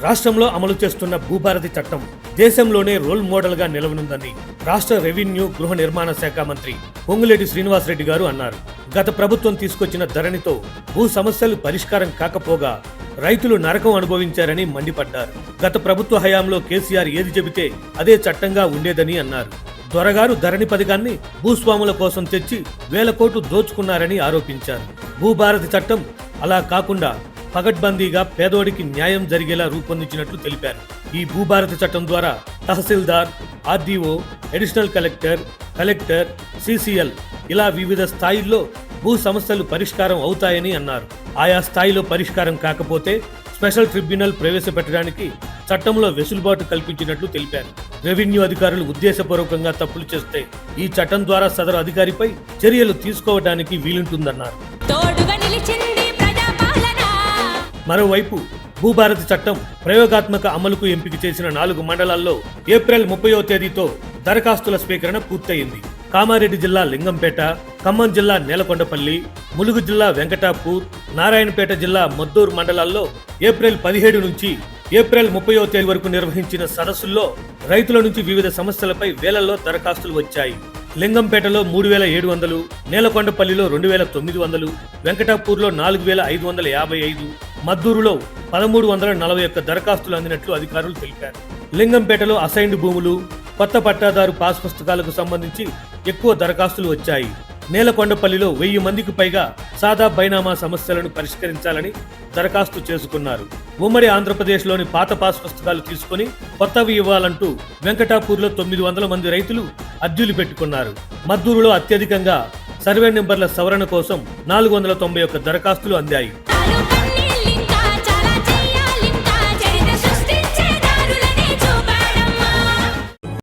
రాష్ట్రంలో అమలు చేస్తున్న భూభారతి చట్టం దేశంలోనే రోల్ మోడల్ గా నిలవనుందని రాష్ట్ర రెవెన్యూ గృహ నిర్మాణ శాఖ మంత్రి పొంగులేటి శ్రీనివాసరెడ్డి గారు అన్నారు. గత ప్రభుత్వం తీసుకొచ్చిన ధరణితో భూ సమస్యలు పరిష్కారం కాకపోగా రైతులు నరకం అనుభవించారని మండిపడ్డారు. గత ప్రభుత్వ హయాంలో కేసీఆర్ ఏది చెబితే అదే చట్టంగా ఉండేదని అన్నారు. దొరగారు ధరణి పథకాన్ని భూస్వాముల కోసం తెచ్చి వేల కోట్లు దోచుకున్నారని ఆరోపించారు. భూభారతి చట్టం అలా కాకుండా పగడ్బందీగా పేదోడికి న్యాయం జరిగేలా రూపొందించినట్లు తెలిపారు. ఈ భూభారతి చట్టం ద్వారా tahsildar, RDO, additional collector, collector, CCL ఇలా వివిధ స్థాయిల్లో భూ సమస్యలు పరిష్కారం అవుతాయని అన్నారు. ఆయా స్థాయిలో పరిష్కారం కాకపోతే స్పెషల్ ట్రిబ్యునల్ ప్రవేశపెట్టడానికి చట్టంలో వెసులుబాటు కల్పించినట్లు తెలిపారు. రెవెన్యూ అధికారులు ఉద్దేశపూర్వకంగా తప్పులు చేస్తే ఈ చట్టం ద్వారా సదరు అధికారిపై చర్యలు తీసుకోవడానికి వీలుంటుందన్నారు. మరోవైపు భూభారతి చట్టం ప్రయోగాత్మక అమలుకు ఎంపిక చేసిన 4 మండలాల్లో ఏప్రిల్ 30వ తేదీతో దరఖాస్తుల స్వీకరణ పూర్తయింది. కామారెడ్డి జిల్లా లింగంపేట, ఖమ్మం జిల్లా నేలకొండపల్లి, ములుగు జిల్లా వెంకటాపూర్, నారాయణపేట జిల్లా మద్దూరు మండలాల్లో ఏప్రిల్ 17 నుంచి ఏప్రిల్ 30వ తేదీ వరకు నిర్వహించిన సదస్సుల్లో రైతుల నుంచి వివిధ సమస్యలపై వేలల్లో దరఖాస్తులు వచ్చాయి. లింగంపేటలో 3700, నేలకొండపల్లిలో 2900, వెంకటాపూర్లో 4555, మద్దూరులో 1341 దరఖాస్తులు అందినట్లు అధికారులు తెలిపారు. లింగంపేటలో అసైన్డ్ భూములు, కొత్త పట్టాదారు పాస్ పుస్తకాలకు సంబంధించి ఎక్కువ దరఖాస్తులు వచ్చాయి. నేలకొండపల్లిలో 1000 మందికి పైగా సాదా బైనామా సమస్యలను పరిష్కరించాలని దరఖాస్తు చేసుకున్నారు. ఉమ్మడి ఆంధ్రప్రదేశ్లోని పాత పాస్ పుస్తకాలు తీసుకుని కొత్తవి ఇవ్వాలంటూ వెంకటాపూర్లో 900 మంది రైతులు అర్జీలు పెట్టుకున్నారు. మద్దూరులో అత్యధికంగా సర్వే నెంబర్ల సవరణ కోసం 491 దరఖాస్తులు అందాయి.